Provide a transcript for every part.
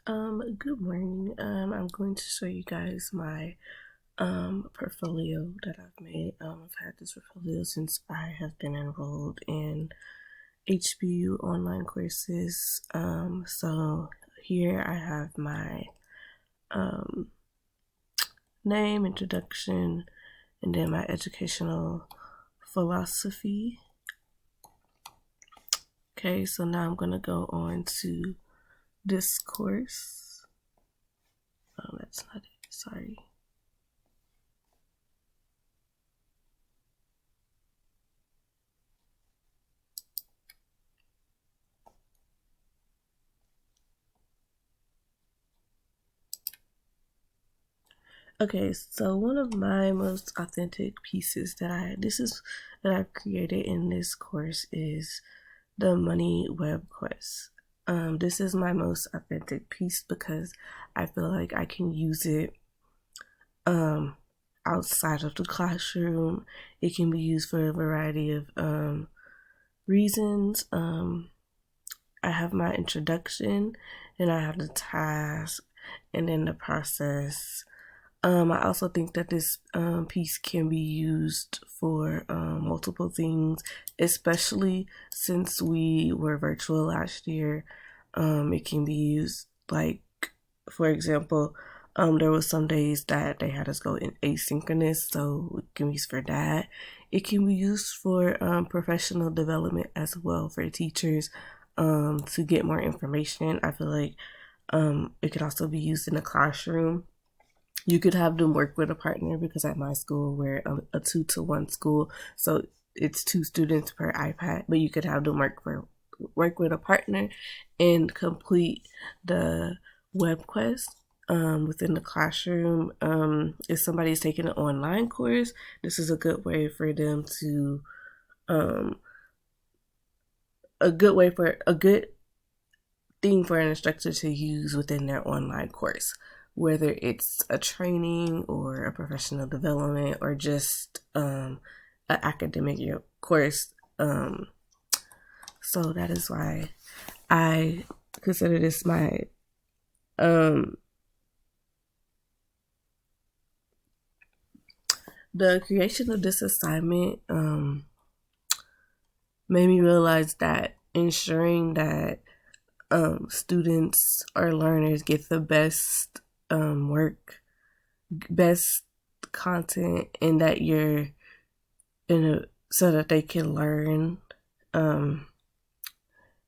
Good morning. I'm going to show you guys my portfolio that I've made. I've had this portfolio since I have been enrolled in HBU online courses. So here I have my um name, introduction, and then my educational philosophy. Okay, so now I'm gonna go on to this course. Oh, that's not it. Sorry. Okay, so one of my most authentic pieces that I've created in this course is the money web quest. This is my most authentic piece because I feel like I can use it um outside of the classroom. It can be used for a variety of reasons. I have my introduction, and I have the task, and then the process. I also think that this piece can be used for multiple things, especially since we were virtual last year. It can be used, like, for example, there was some days that they had us go in asynchronous, so it can be used for that. It can be used for professional development as well for teachers to get more information. I feel like it could also be used in the classroom. You could have them work with a partner because at my school we're a 2-to-1 school, so it's 2 students per iPad. But you could have them work with a partner and complete the web quest within the classroom. If somebody's taking an online course, this is a good way for them to um, a good thing for an instructor to use within their online course, whether it's a training or a professional development or just an academic course. So that is why I consider this my the creation of this assignment made me realize that ensuring that students or learners get the best work, best content, and that you're in a so that they can learn.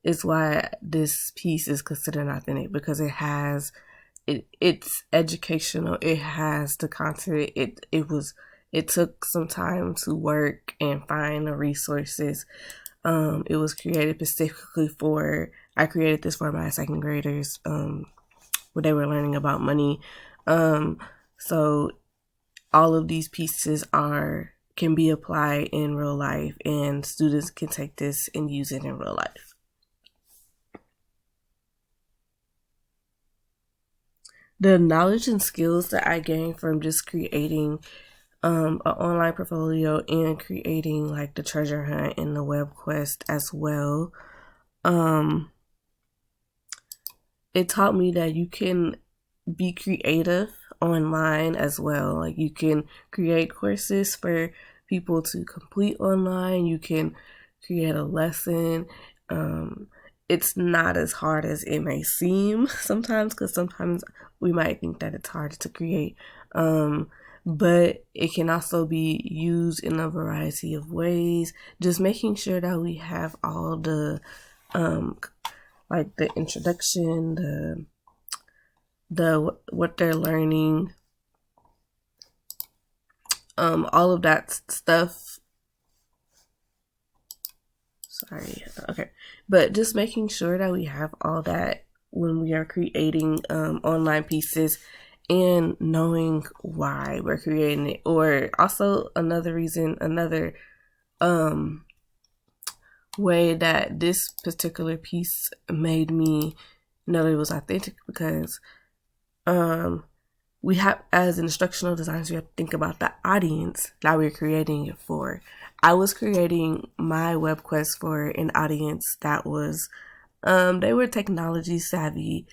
Is why this piece is considered authentic, because it's educational. It has the content. It took some time to work and find the resources. It was created specifically for. I created this for my second graders, where they were learning about money. So all of these pieces can be applied in real life, and students can take this and use it in real life. The knowledge and skills that I gained from just creating an online portfolio and creating like the treasure hunt and the web quest as well, it taught me that you can be creative online as well. Like, you can create courses for people to complete online. You can create a lesson. It's not as hard as it may seem sometimes, because sometimes we might think that it's hard to create. But it can also be used in a variety of ways. Just making sure that we have all the like the introduction, the what they're learning, all of that stuff. Sorry. Okay. But just making sure that we have all that when we are creating online pieces, and knowing why we're creating it. Or also another reason, another way that this particular piece made me know that it was authentic, because we have, as instructional designers, we have to think about the audience that we're creating it for. I was creating my web quest for an audience that was they were technology savvy.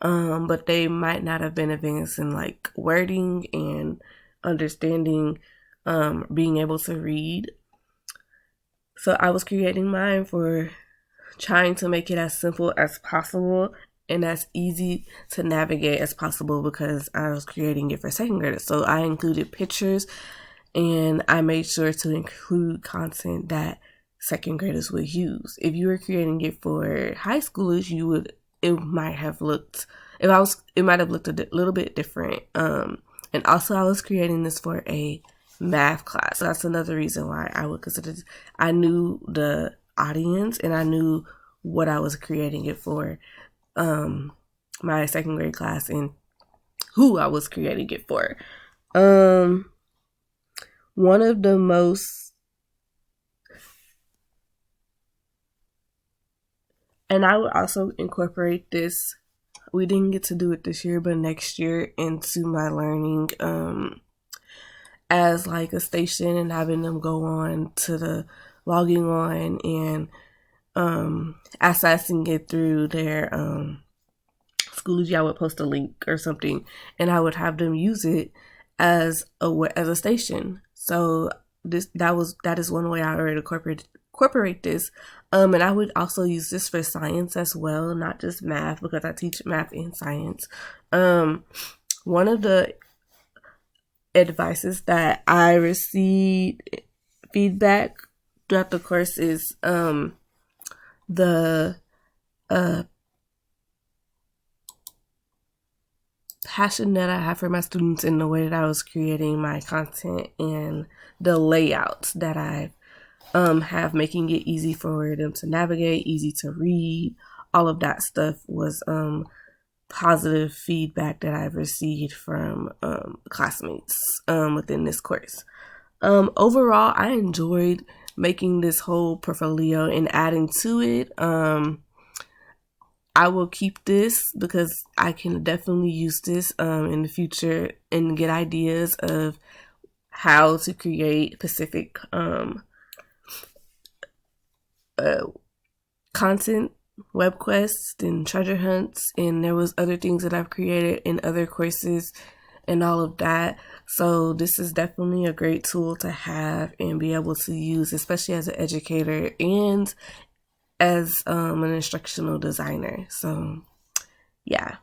but they might not have been advanced in like wording and understanding, being able to read. So I was creating mine for trying to make it as simple as possible and as easy to navigate as possible, because I was creating it for second graders. So I included pictures, and I made sure to include content that second graders would use. If you were creating it for high schoolers, it might have looked a little bit different. And also I was creating this for a math class. So that's another reason why I would consider this. I knew the audience and I knew what I was creating it for, my second grade class, and who I was creating it for. One of the most, and I would also incorporate this, we didn't get to do it this year, but next year, into my learning, as like a station, and having them go on to the logging on and accessing it through their Schoology. I would post a link or something, and I would have them use it as a station. So that is one way I already incorporate this. And I would also use this for science as well, not just math, because I teach math and science. One of the advices that I received feedback throughout the course is the passion that I have for my students, in the way that I was creating my content, and the layouts that I have, making it easy for them to navigate, easy to read. All of that stuff was positive feedback that I've received from classmates within this course. Overall, I enjoyed making this whole portfolio and adding to it. I will keep this because I can definitely use this in the future and get ideas of how to create specific content, web quests and treasure hunts, and there was other things that I've created in other courses and all of that. So this is definitely a great tool to have and be able to use, especially as an educator and as an instructional designer. So yeah.